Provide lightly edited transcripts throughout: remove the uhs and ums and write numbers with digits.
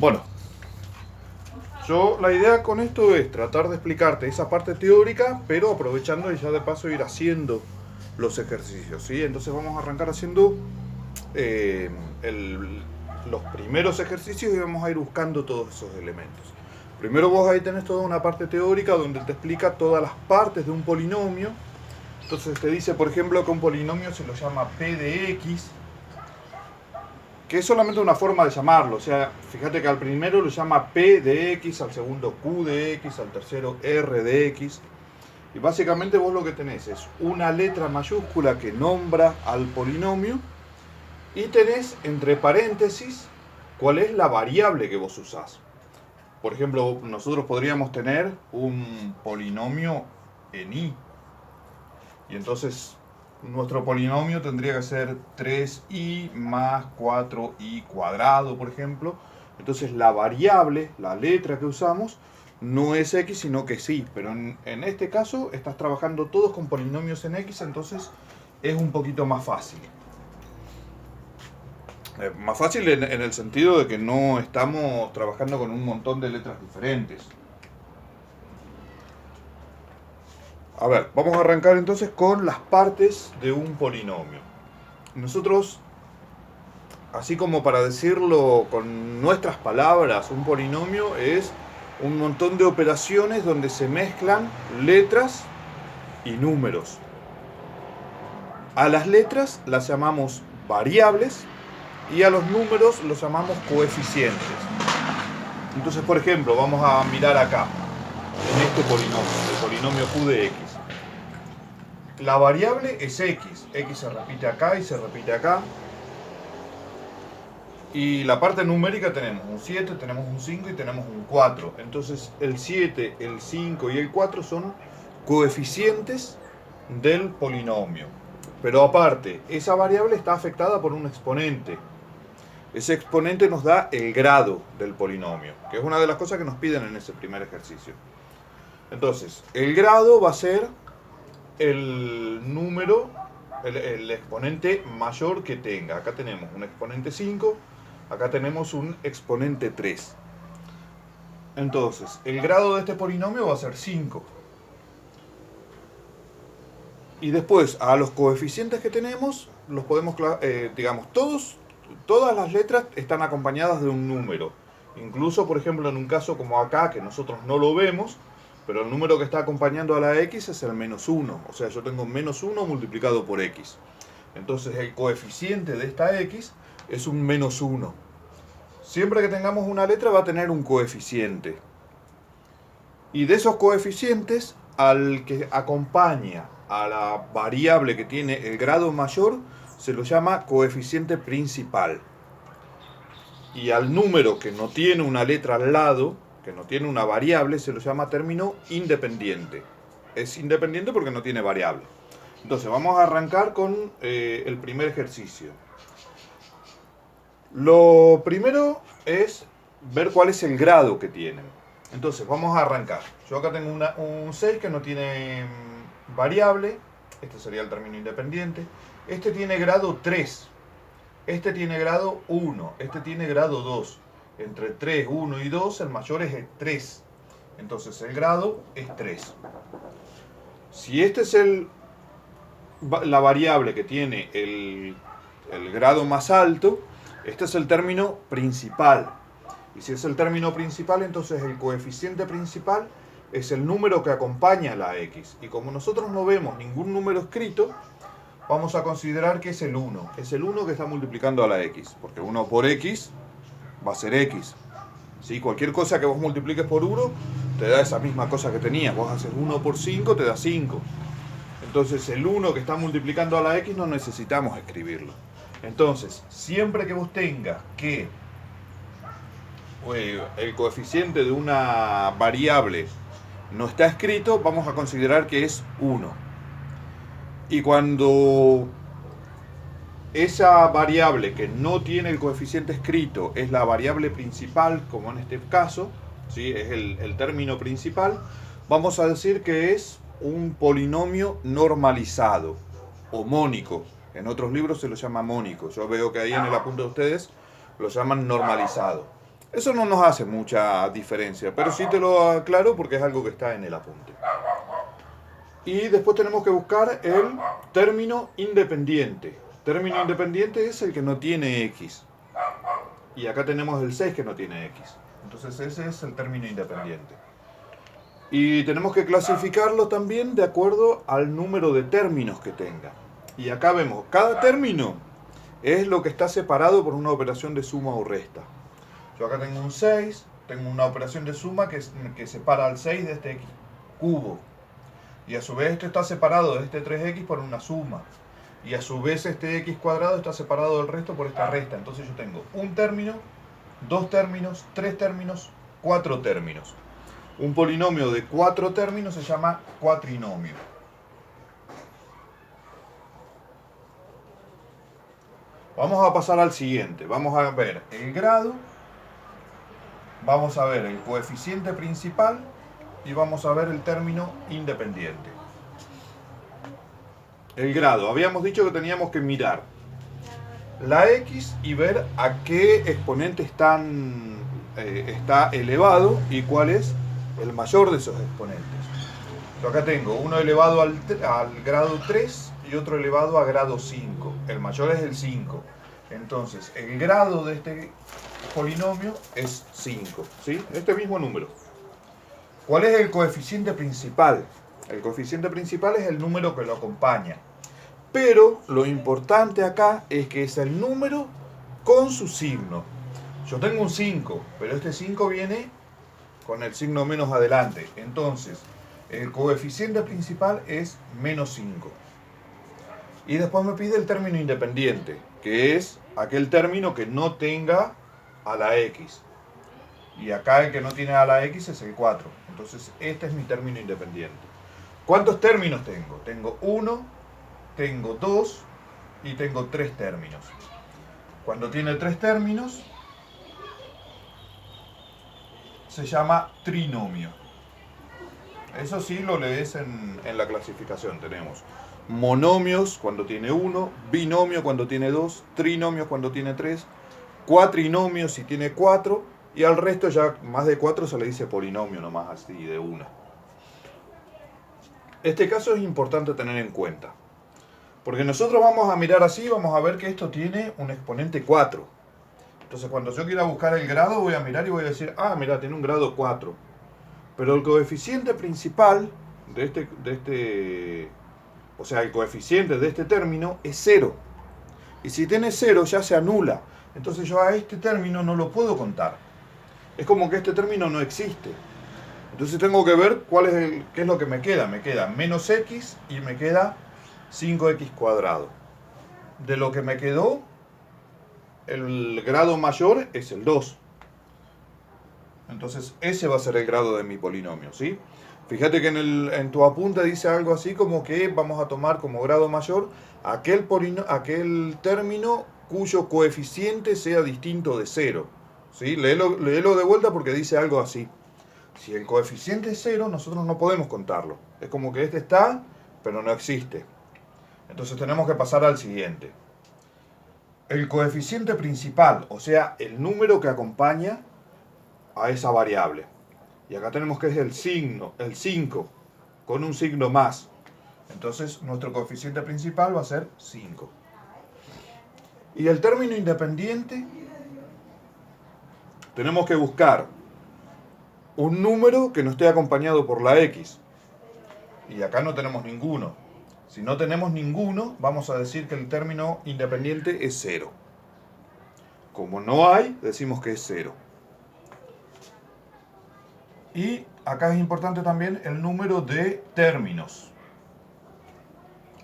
Bueno, la idea con esto es tratar de explicarte esa parte teórica, pero aprovechando y ya de paso ir haciendo los ejercicios, ¿sí? Entonces vamos a arrancar haciendo eh, el- los primeros ejercicios y vamos a ir buscando todos esos elementos. Primero vos ahí tenés toda una parte teórica donde te explica todas las partes de un polinomio. Entonces te dice, por ejemplo, que un polinomio se lo llama P de X, que es solamente una forma de llamarlo. O sea, fíjate que al primero lo llama P de X, al segundo Q de X, al tercero R de X. Y básicamente vos lo que tenés es una letra mayúscula que nombra al polinomio y tenés entre paréntesis cuál es la variable que vos usás. Por ejemplo, nosotros podríamos tener un polinomio en I. Y entonces nuestro polinomio tendría que ser 3i más 4i cuadrado, por ejemplo. Entonces la variable, la letra que usamos, no es x, sino que sí. Pero en este caso estás trabajando todos con polinomios en x, entonces es un poquito más fácil. Más fácil en el sentido de que no estamos trabajando con un montón de letras diferentes. A ver, vamos a arrancar entonces con las partes de un polinomio. Nosotros, así como para decirlo con nuestras palabras, un polinomio es un montón de operaciones donde se mezclan letras y números. A las letras las llamamos variables y a los números los llamamos coeficientes. Entonces, por ejemplo, vamos a mirar acá, en este polinomio, el polinomio q de x. La variable es x se repite acá y se repite acá. Y la parte numérica tenemos un 7, tenemos un 5 y tenemos un 4. Entonces el 7, el 5 y el 4 son coeficientes del polinomio. Pero aparte, esa variable está afectada por un exponente. Ese exponente nos da el grado del polinomio, que es una de las cosas que nos piden en ese primer ejercicio. Entonces, el grado va a ser el número, el exponente mayor que tenga. Acá tenemos un exponente 5, acá tenemos un exponente 3. Entonces, el grado de este polinomio va a ser 5. Y después, a los coeficientes que tenemos, los podemos, digamos, todas las letras están acompañadas de un número. Incluso, por ejemplo, en un caso como acá, que nosotros no lo vemos, pero el número que está acompañando a la x es el menos 1. O sea, yo tengo menos 1 multiplicado por x. Entonces el coeficiente de esta x es un menos 1. Siempre que tengamos una letra va a tener un coeficiente. Y de esos coeficientes, al que acompaña a la variable que tiene el grado mayor, se lo llama coeficiente principal. Y al número que no tiene una letra al lado, que no tiene una variable, se lo llama término independiente. Es independiente porque no tiene variable. Entonces vamos a arrancar con el primer ejercicio. Lo primero es ver cuál es el grado que tienen. Entonces vamos a arrancar. Yo acá tengo un 6 que no tiene variable. Este sería el término independiente. Este tiene grado 3. Este tiene grado 1, este tiene grado 2. Entre 3, 1 y 2, el mayor es el 3. Entonces el grado es 3. Si este es la variable que tiene el grado más alto, este es el término principal. Y si es el término principal, entonces el coeficiente principal es el número que acompaña a la x. Y como nosotros no vemos ningún número escrito, vamos a considerar que es el 1. Es el 1 que está multiplicando a la x. Porque 1 por x va a ser x. ¿Sí? Cualquier cosa que vos multipliques por 1 te da esa misma cosa que tenías. Vos haces 1 por 5, te da 5. Entonces el 1 que está multiplicando a la x no necesitamos escribirlo. Entonces, siempre que vos tengas que el coeficiente de una variable no está escrito, vamos a considerar que es 1. Y cuando esa variable que no tiene el coeficiente escrito es la variable principal, como en este caso, ¿sí? Es el término principal, vamos a decir que es un polinomio normalizado o mónico. En otros libros se lo llama mónico. Yo veo que ahí en el apunte de ustedes lo llaman normalizado. Eso no nos hace mucha diferencia, pero sí te lo aclaro porque es algo que está en el apunte. Y después tenemos que buscar el término independiente. Término independiente es el que no tiene x. Y acá tenemos el 6 que no tiene x. Entonces ese es el término independiente. Y tenemos que clasificarlo también de acuerdo al número de términos que tenga. Y acá vemos, cada término es lo que está separado por una operación de suma o resta. Yo acá tengo un 6, tengo una operación de suma que separa al 6 de este x cubo. Y a su vez esto está separado de este 3x por una suma. Y a su vez este x cuadrado está separado del resto por esta resta. Entonces yo tengo un término, dos términos, tres términos, cuatro términos. Un polinomio de cuatro términos se llama cuatrinomio. Vamos a pasar al siguiente. Vamos a ver el grado, vamos a ver el coeficiente principal y vamos a ver el término independiente. El grado. Habíamos dicho que teníamos que mirar la x y ver a qué exponente está elevado y cuál es el mayor de esos exponentes. Yo acá tengo uno elevado al grado 3 y otro elevado a grado 5. El mayor es el 5. Entonces, el grado de este polinomio es 5. ¿Sí? Este mismo número. ¿Cuál es el coeficiente principal? El coeficiente principal es el número que lo acompaña. Pero lo importante acá es que es el número con su signo. Yo tengo un 5, pero este 5 viene con el signo menos adelante. Entonces, el coeficiente principal es menos 5. Y después me pide el término independiente, que es aquel término que no tenga a la x. Y acá el que no tiene a la x es el 4. Entonces, este es mi término independiente. ¿Cuántos términos tengo? Tengo 1, tengo 2 y tengo 3 términos. Cuando tiene 3 términos, se llama trinomio. Eso sí lo lees en la clasificación. Tenemos monomios cuando tiene 1, binomio cuando tiene 2, trinomios cuando tiene 3, cuatrinomio si tiene 4, y al resto ya más de 4 se le dice polinomio nomás así de una. Este caso es importante tener en cuenta, porque nosotros vamos a mirar así, vamos a ver que esto tiene un exponente 4. Entonces cuando yo quiera buscar el grado voy a mirar y voy a decir, ah, mira, tiene un grado 4. Pero el coeficiente principal o sea, el coeficiente de este término es 0. Y si tiene 0 ya se anula. Entonces yo a este término no lo puedo contar. Es como que este término no existe. Entonces tengo que ver qué es lo que me queda. Me queda menos x y me queda 5x cuadrado. De lo que me quedó, el grado mayor es el 2. Entonces ese va a ser el grado de mi polinomio, ¿sí? Fíjate que en tu apunte dice algo así como que vamos a tomar como grado mayor aquel término cuyo coeficiente sea distinto de 0. ¿Sí? Léelo de vuelta porque dice algo así. Si el coeficiente es 0, nosotros no podemos contarlo. Es como que este está, pero no existe. Entonces tenemos que pasar al siguiente. El coeficiente principal, o sea, el número que acompaña a esa variable. Y acá tenemos que es el 5, con un signo más. Entonces nuestro coeficiente principal va a ser 5. Y el término independiente, tenemos que buscar un número que no esté acompañado por la x. Y acá no tenemos ninguno. Si no tenemos ninguno, vamos a decir que el término independiente es 0. Como no hay, decimos que es 0. Y acá es importante también el número de términos.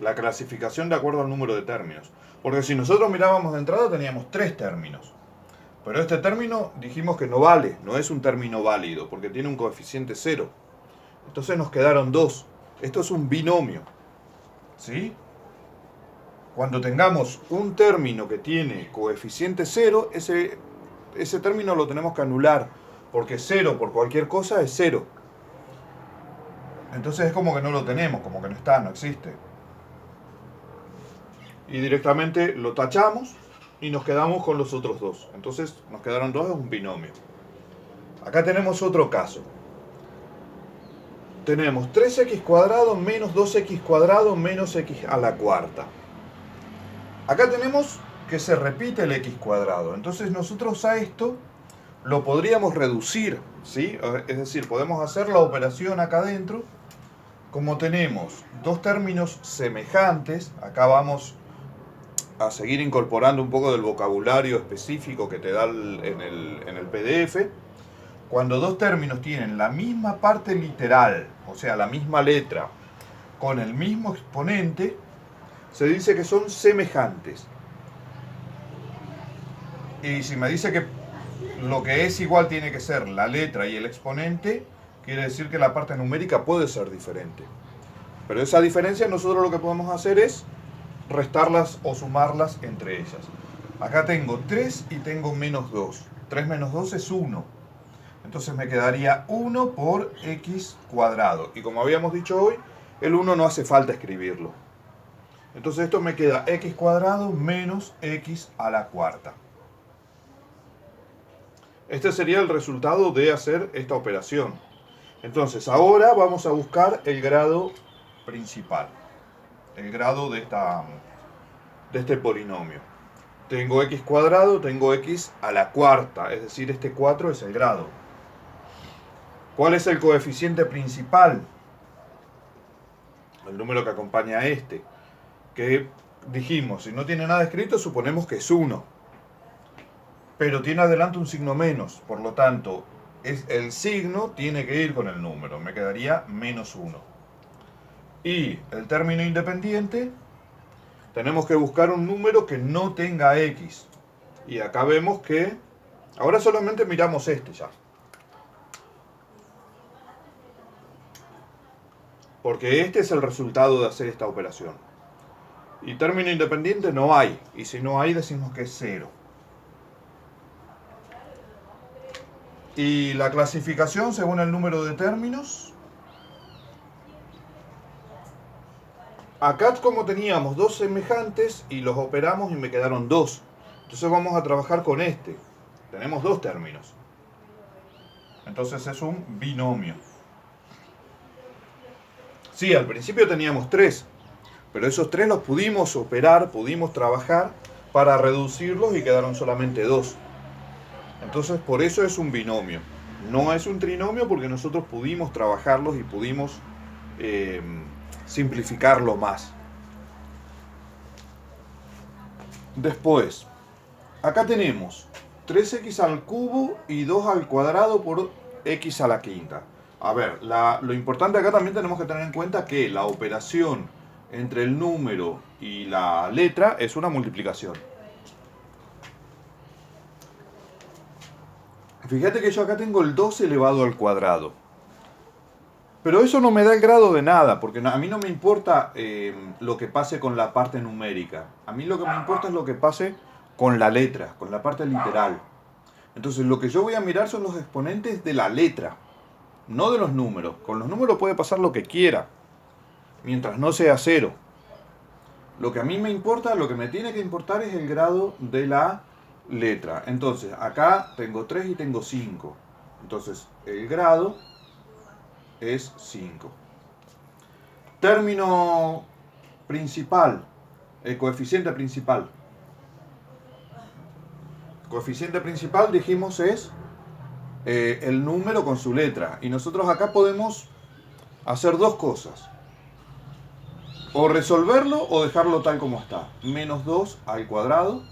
La clasificación de acuerdo al número de términos. Porque si nosotros mirábamos de entrada teníamos 3 términos. Pero este término dijimos que no vale, no es un término válido, porque tiene un coeficiente 0. Entonces nos quedaron 2. Esto es un binomio. ¿Sí? Cuando tengamos un término que tiene coeficiente 0, ese término lo tenemos que anular. Porque 0 por cualquier cosa es 0. Entonces es como que no lo tenemos, como que no está, no existe. Y directamente lo tachamos y nos quedamos con los otros dos. Entonces nos quedaron 2, es un binomio. Acá tenemos otro caso. Tenemos 3x cuadrado menos 2x cuadrado menos x a la cuarta. Acá tenemos que se repite el x cuadrado. Entonces nosotros a esto lo podríamos reducir, ¿sí? Es decir, podemos hacer la operación acá adentro. Como tenemos dos términos semejantes, acá vamos a seguir incorporando un poco del vocabulario específico que te da en el PDF. Cuando dos términos tienen la misma parte literal, o sea, la misma letra, con el mismo exponente, se dice que son semejantes. Y si me dice que lo que es igual tiene que ser la letra y el exponente, quiere decir que la parte numérica puede ser diferente. Pero esa diferencia nosotros lo que podemos hacer es restarlas o sumarlas entre ellas. Acá tengo 3 y tengo menos 2. 3 menos 2 es 1. Entonces me quedaría 1 por x cuadrado. Y como habíamos dicho hoy, el 1 no hace falta escribirlo. Entonces esto me queda x cuadrado menos x a la cuarta. Este sería el resultado de hacer esta operación. Entonces ahora vamos a buscar el grado principal. El grado de este polinomio. Tengo x cuadrado, tengo x a la cuarta. Es decir, este 4 es el grado. ¿Cuál es el coeficiente principal? El número que acompaña a este. Que dijimos, si no tiene nada escrito, suponemos que es 1. Pero tiene adelante un signo menos. Por lo tanto, el signo tiene que ir con el número. Me quedaría menos 1. Y el término independiente, tenemos que buscar un número que no tenga x. Y acá vemos que... Ahora solamente miramos este ya. Porque este es el resultado de hacer esta operación. Y término independiente no hay. Y si no hay, decimos que es 0. Y la clasificación según el número de términos. Acá como teníamos dos semejantes y los operamos y me quedaron 2. Entonces vamos a trabajar con este. Tenemos dos términos. Entonces es un binomio. Sí, al principio teníamos 3, pero esos 3 los pudimos operar, pudimos trabajar para reducirlos y quedaron solamente 2. Entonces por eso es un binomio. No es un trinomio porque nosotros pudimos trabajarlos y pudimos simplificarlo más. Después, acá tenemos 3x al cubo y 2 al cuadrado por x a la quinta. A ver, lo importante acá también tenemos que tener en cuenta que la operación entre el número y la letra es una multiplicación. Fíjate que yo acá tengo el 2 elevado al cuadrado. Pero eso no me da el grado de nada, porque a mí no me importa lo que pase con la parte numérica. A mí lo que me importa es lo que pase con la letra, con la parte literal. Entonces lo que yo voy a mirar son los exponentes de la letra, no de los números. Con los números puede pasar lo que quiera, mientras no sea 0. Lo que a mí me importa, lo que me tiene que importar es el grado de la letra. Entonces acá tengo 3 y tengo 5. Entonces el grado es 5. Término principal, el coeficiente principal. Coeficiente principal, dijimos, es el número con su letra. Y nosotros acá podemos hacer dos cosas. O resolverlo o dejarlo tal como está. Menos 2 al cuadrado.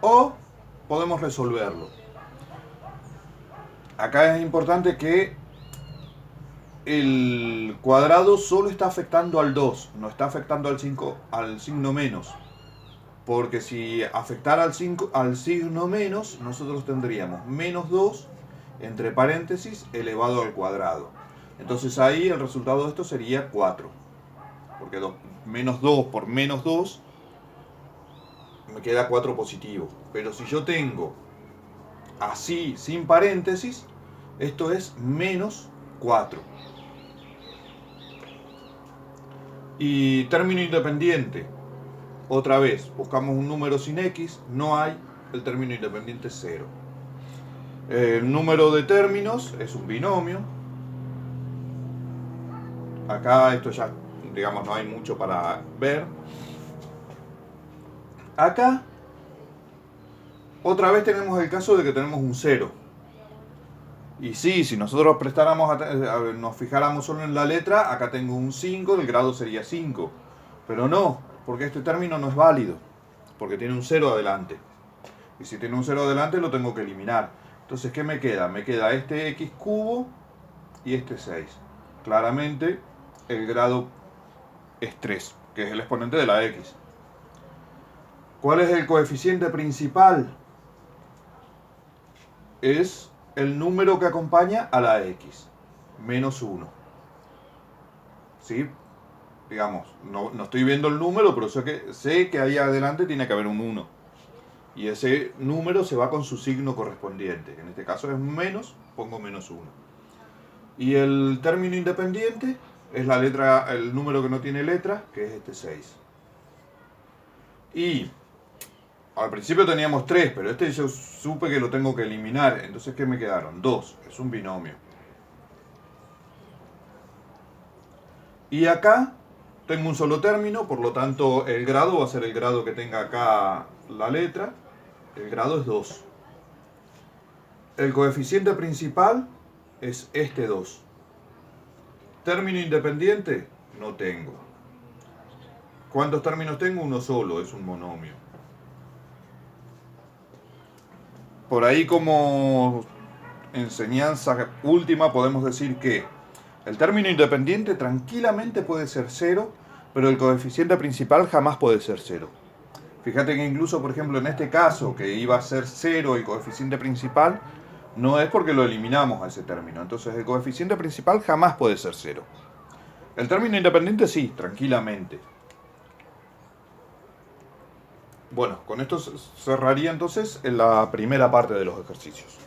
O podemos resolverlo. Acá es importante que el cuadrado solo está afectando al 2, no está afectando al signo menos. Porque si afectara al signo menos, nosotros tendríamos menos 2 entre paréntesis elevado al cuadrado. Entonces ahí el resultado de esto sería 4. Porque menos 2 por menos 2 me queda 4 positivo. Pero si yo tengo así sin paréntesis, esto es menos 4. Y término independiente. Otra vez, buscamos un número sin x, no hay, el término independiente es 0. El número de términos es un binomio. Acá esto ya, digamos, no hay mucho para ver. Acá, otra vez tenemos el caso de que tenemos un 0. Y sí, si nosotros nos fijáramos solo en la letra, acá tengo un 5, el grado sería 5. Pero no, porque este término no es válido, porque tiene un 0 adelante. Y si tiene un 0 adelante lo tengo que eliminar. Entonces, ¿qué me queda? Me queda este x cubo y este 6. Claramente, el grado es 3, que es el exponente de la x. ¿Cuál es el coeficiente principal? Es el número que acompaña a la x, menos 1. ¿Sí? Digamos, no estoy viendo el número, pero sé que ahí adelante tiene que haber un 1. Y ese número se va con su signo correspondiente. En este caso es menos, pongo menos 1. Y el término independiente es la letra, el número que no tiene letra, que es este 6. Y al principio teníamos 3, pero este yo supe que lo tengo que eliminar. Entonces, ¿qué me quedaron? 2. Es un binomio. Y acá tengo un solo término, por lo tanto el grado va a ser el grado que tenga acá la letra. El grado es 2. El coeficiente principal es este 2. Término independiente no tengo. ¿Cuántos términos tengo? Uno solo, es un monomio. Por ahí, como enseñanza última, podemos decir que el término independiente tranquilamente puede ser 0, pero el coeficiente principal jamás puede ser 0. Fíjate que incluso, por ejemplo, en este caso, que iba a ser 0 el coeficiente principal, no es porque lo eliminamos a ese término. Entonces el coeficiente principal jamás puede ser 0. El término independiente sí, tranquilamente. Bueno, con esto cerraría entonces en la primera parte de los ejercicios.